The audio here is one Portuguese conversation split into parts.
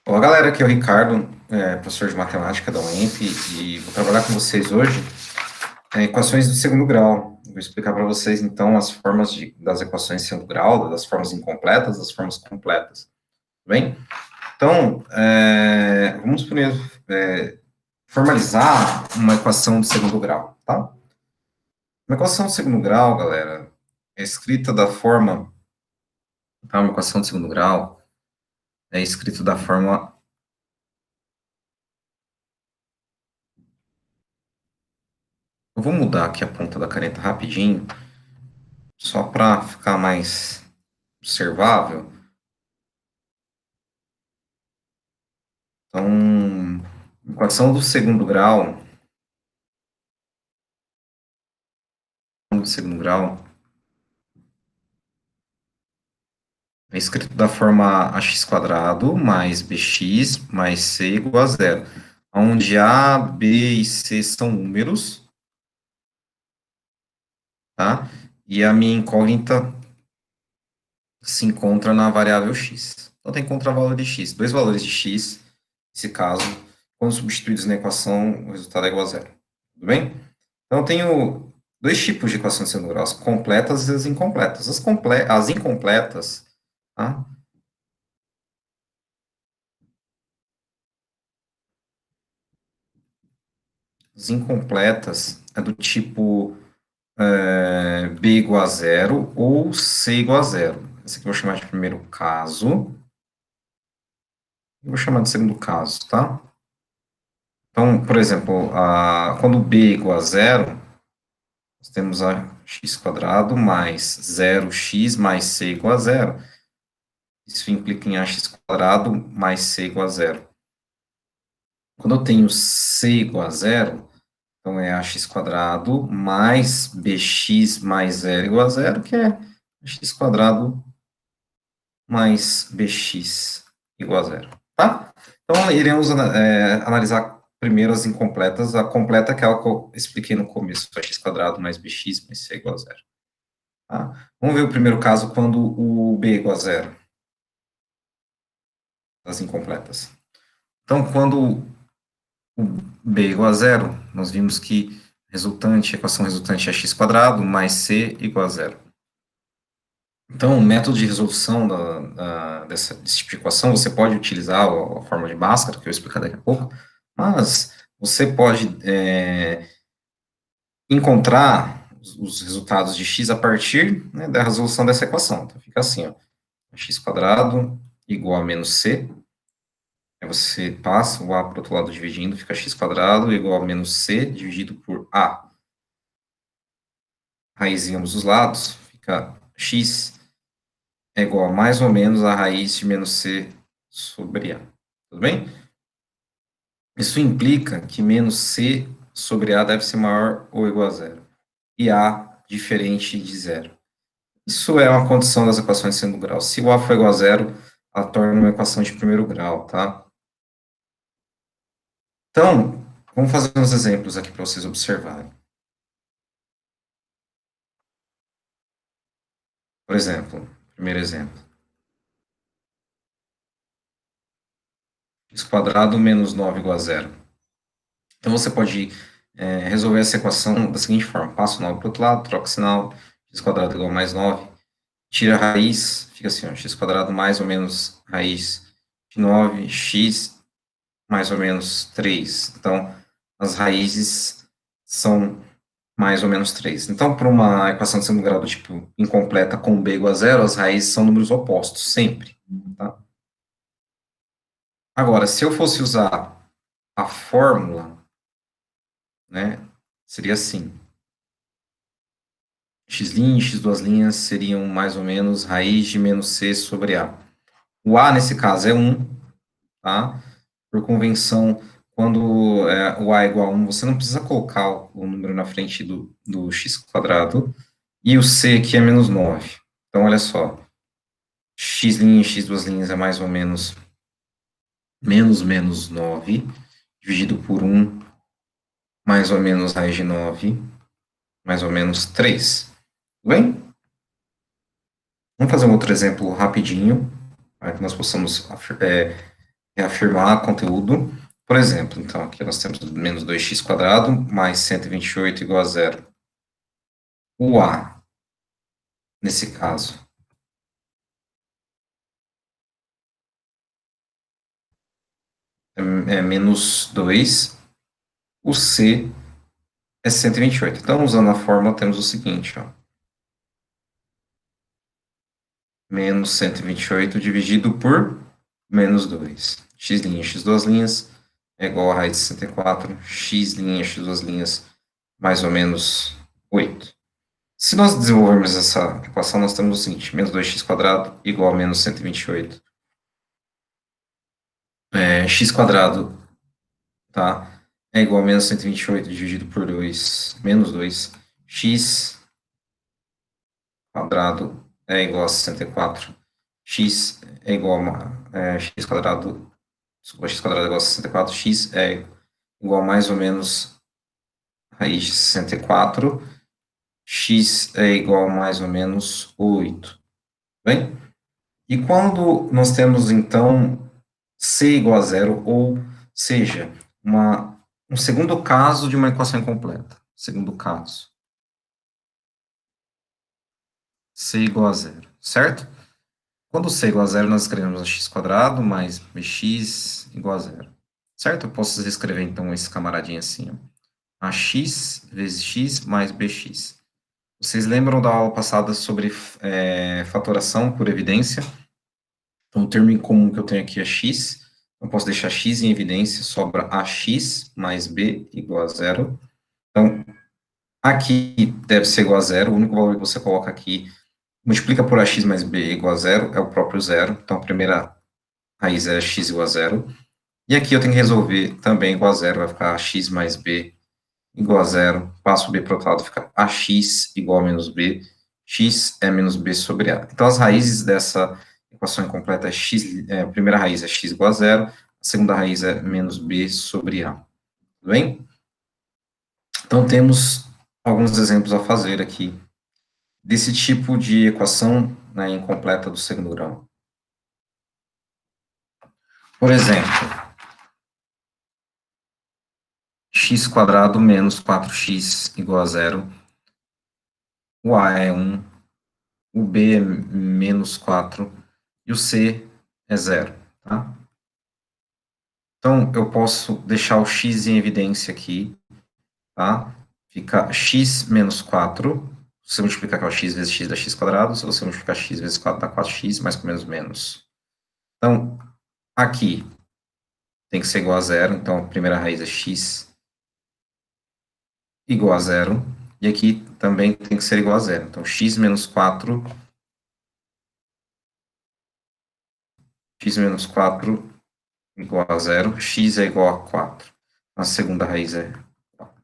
Olá, galera, aqui é o Ricardo, professor de matemática da UEMP, e vou trabalhar com vocês hoje equações do segundo grau. Vou explicar para vocês, então, as formas das equações de segundo grau, das formas incompletas, das formas completas, tudo bem? Então, vamos primeiro formalizar uma equação de segundo grau, tá? Uma equação de segundo grau, galera, é escrita da forma, tá? Uma equação de segundo grau é escrita da forma. Eu vou mudar aqui a ponta da caneta rapidinho, só para ficar mais observável. Então, equação do segundo grau é escrito da forma ax quadrado mais bx mais c igual a zero, onde a, b e c são números, tá? E a minha incógnita se encontra na variável x. Então, tem contravalor de x, dois valores de x, nesse caso, quando substituídos na equação, o resultado é igual a zero. Tudo bem? Então, eu tenho dois tipos de equações de segundo grau, as completas e as incompletas. As incompletas, tá? As incompletas é do tipo b igual a zero ou c igual a zero. Esse aqui eu vou chamar de primeiro caso. Eu vou chamar de segundo caso, tá? Então, por exemplo, quando b é igual a zero, nós temos a x quadrado mais 0x mais c igual a zero. Isso implica em ax quadrado mais c igual a zero. Quando eu tenho c igual a zero, então é ax quadrado mais bx mais zero igual a zero, que é x quadrado mais bx igual a zero, tá? Então, iremos analisar primeiro as incompletas. A completa é aquela que eu expliquei no começo, x quadrado mais bx mais c igual a zero. Tá? Vamos ver o primeiro caso quando o b é igual a zero, das incompletas. Então, quando o b é igual a zero, nós vimos que a equação resultante é x quadrado mais c igual a zero. Então, o método de resolução desse tipo de equação, você pode utilizar a forma de Bhaskara, que eu vou explicar daqui a pouco, mas você pode encontrar os resultados de x a partir, né, da resolução dessa equação. Então, fica assim, ó, x quadrado igual a menos c, aí você passa o a para o outro lado dividindo, fica x quadrado igual a menos c dividido por a. Raiz em ambos os lados, fica x é igual a mais ou menos a raiz de menos c sobre a. Tudo bem? Isso implica que menos c sobre a deve ser maior ou igual a zero. E a diferente de zero. Isso é uma condição das equações de segundo grau. Se o a for igual a zero, ela torna uma equação de primeiro grau, tá? Então, vamos fazer uns exemplos aqui para vocês observarem. Por exemplo, primeiro exemplo. X quadrado menos 9 igual a zero. Então, você pode resolver essa equação da seguinte forma. Passa o 9 para o outro lado, troca o sinal, x quadrado igual a mais 9, tira a raiz, fica assim, ó, x quadrado mais ou menos raiz de 9, x mais ou menos 3. Então, as raízes são mais ou menos 3. Então, para uma equação de segundo grau do tipo incompleta com b igual a zero, as raízes são números opostos, sempre. Tá? Agora, se eu fosse usar a fórmula, né, seria assim. X' e x duas linhas seriam mais ou menos raiz de menos c sobre a. O a, nesse caso, é 1, tá? Por convenção, quando o a é igual a 1, você não precisa colocar o número na frente do x quadrado, e o c aqui é menos 9. Então, olha só, x' e x duas linhas é mais ou menos menos 9, dividido por 1, mais ou menos raiz de 9, mais ou menos 3. Tudo bem? Vamos fazer um outro exemplo rapidinho, para que nós possamos reafirmar conteúdo. Por exemplo, então, aqui nós temos menos 2x² mais 128 igual a zero. O A, nesse caso, é menos 2. O C é 128. Então, usando a fórmula, temos o seguinte, ó. Menos 128 dividido por menos 2. X', x duas linhas, é igual a raiz de 64. X', x duas linhas, mais ou menos 8. Se nós desenvolvermos essa equação, nós temos o seguinte, menos 2x² igual a menos 128. X², tá? É igual a menos 128 dividido por 2, menos 2. X² é igual a 64. X é igual a x², desculpa, x² é igual a 64. X é igual a mais ou menos raiz de 64. X é igual a mais ou menos 8. Bem? E quando nós temos, então, C igual a zero, ou seja, um segundo caso de uma equação incompleta. Segundo caso. C igual a zero, certo? Quando C igual a zero, nós escrevemos x² mais bx igual a zero. Certo? Eu posso escrever, então, esse camaradinho assim, ó. Ax vezes x mais bx. Vocês lembram da aula passada sobre fatoração por evidência? Então, o termo em comum que eu tenho aqui é x. Eu posso deixar x em evidência, sobra ax mais b igual a zero. Então, aqui deve ser igual a zero. O único valor que você coloca aqui, multiplica por ax mais b igual a zero, é o próprio zero. Então, a primeira raiz é x igual a zero. E aqui eu tenho que resolver também igual a zero, vai ficar ax mais b igual a zero. Passo b para o outro lado, fica ax igual a menos b. X é menos b sobre a. Então, as raízes dessa equação incompleta é x, a primeira raiz é x igual a zero, a segunda raiz é menos b sobre a. Tudo bem? Então, temos alguns exemplos a fazer aqui desse tipo de equação, né, incompleta do segundo grau. Por exemplo, x² menos 4x igual a zero, o a é 1, o b é menos 4 e o c é zero, tá? Então, eu posso deixar o x em evidência aqui, tá? Fica x menos 4. Se você multiplicar com x vezes x dá x², se você multiplicar x vezes 4 dá 4x, mais com menos menos. Então, aqui tem que ser igual a zero, então a primeira raiz é x igual a zero, e aqui também tem que ser igual a zero. Então, x menos 4, igual a zero, x é igual a 4. A segunda raiz é 4.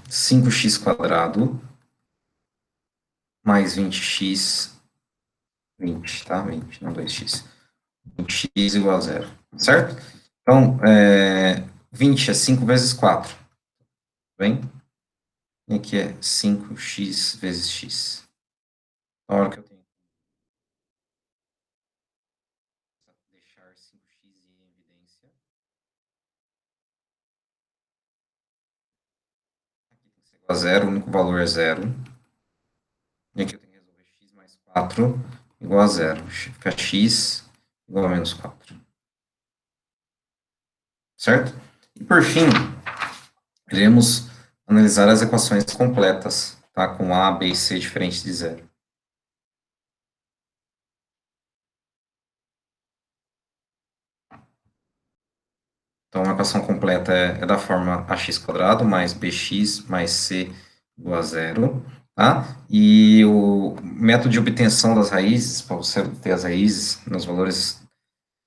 5x² mais 20x, 20, tá? 20, não 2x. 20x igual a zero, certo? Então, 20 é 5 vezes 4, bem? E aqui é 5x vezes x. A hora que eu tenho que deixar 5x em evidência, aqui tem que ser igual a zero, o único valor é zero. E aqui eu tenho que resolver x mais 4 igual a zero. Fica x igual a menos 4. Certo? E por fim, iremos analisar as equações completas, tá? Com a, b e c diferentes de zero. Então, a equação completa é da forma ax² mais bx mais c igual a zero, tá? E o método de obtenção das raízes, para você obter as raízes nos valores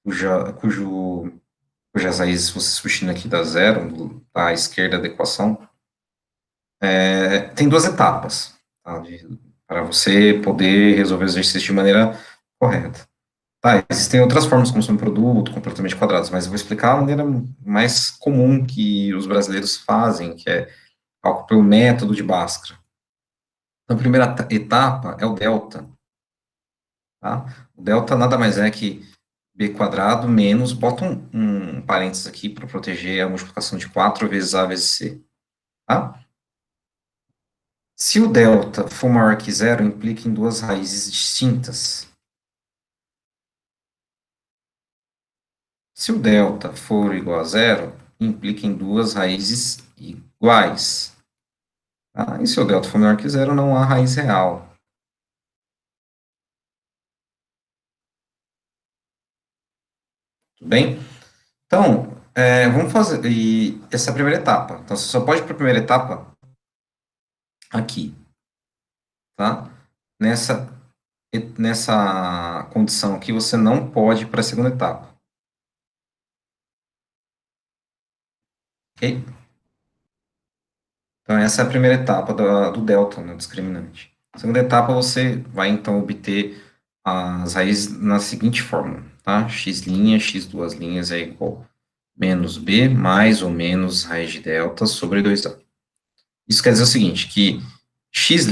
cujas raízes você substituindo aqui dá zero, à esquerda da equação, tem duas etapas, tá? Para você poder resolver os exercícios de maneira correta. Tá, existem outras formas como produto, completamente quadrados, mas eu vou explicar a maneira mais comum que os brasileiros fazem, que é cálculo pelo método de Bhaskara. Então, a primeira etapa é o delta, tá? O delta nada mais é que b quadrado menos, bota um parênteses aqui para proteger a multiplicação de 4 vezes a vezes c, tá? Se o delta for maior que zero, implica em duas raízes distintas. Se o delta for igual a zero, implica em duas raízes iguais. Tá? E se o delta for menor que zero, não há raiz real. Tudo bem? Então, vamos fazer essa é a primeira etapa. Então, você só pode ir para a primeira etapa aqui, tá? Nessa, nessa condição aqui, você não pode ir para a segunda etapa, ok? Então, essa é a primeira etapa do delta, no discriminante. Na segunda etapa, você vai, então, obter as raízes na seguinte fórmula, tá? X', x duas linhas é igual a menos b mais ou menos raiz de delta sobre 2a. Isso quer dizer o seguinte, que x'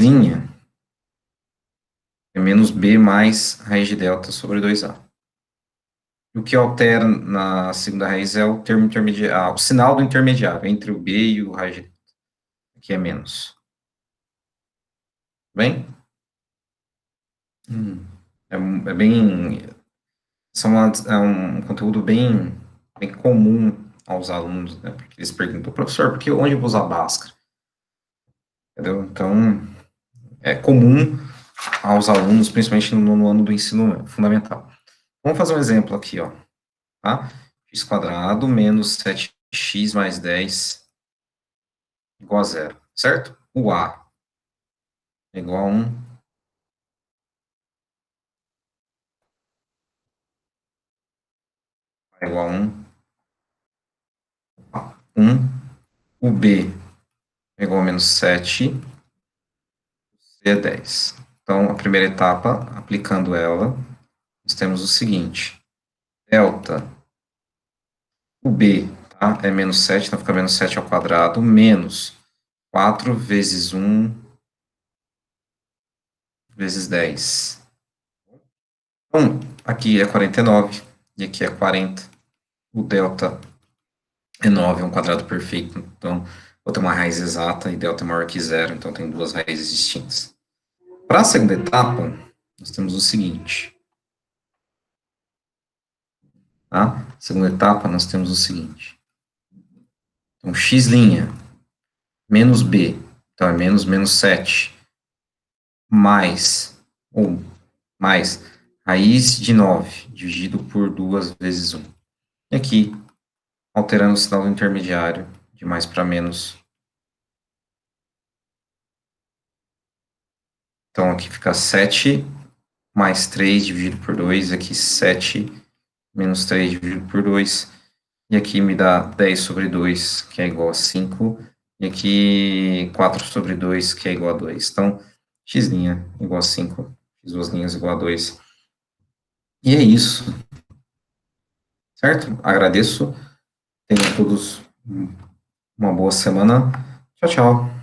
é menos b mais raiz de delta sobre 2a. O que altera na segunda raiz é o termo intermediário, o sinal do intermediário entre o b e o raiz de delta, que é menos. Bem? É bem. É um conteúdo bem comum aos alunos, né? Porque eles perguntam, professor, por que onde eu vou usar Bhaskara? Entendeu? Então, é comum aos alunos, principalmente no ano do ensino fundamental. Vamos fazer um exemplo aqui, ó, tá? X quadrado menos 7x mais 10 igual a zero, certo? O A é igual a 1, é igual a 1, 1. O B é igual a menos 7, C é 10. Então, a primeira etapa, aplicando ela, nós temos o seguinte, delta, o B, tá, é menos 7, então fica menos 7 ao quadrado, menos 4 vezes 1 vezes 10. Então, aqui é 49, e aqui é 40. O delta é 9, é um quadrado perfeito, então vou ter uma raiz exata, e delta é maior que zero, então tem duas raízes distintas. Para a segunda etapa, nós temos o seguinte, tá? Segunda etapa, nós temos o seguinte. Então, x' menos b, então é menos 7, mais, ou mais, raiz de 9, dividido por 2 vezes 1. E aqui, alterando o sinal do intermediário, de mais para menos. Então, aqui fica 7 mais 3 dividido por 2, aqui 7 menos 3 dividido por 2, e aqui me dá 10 sobre 2, que é igual a 5, e aqui 4 sobre 2, que é igual a 2. Então, x' igual a 5, x duas linhas igual a 2. E é isso, certo? Agradeço, tenham todos uma boa semana. Tchau, tchau.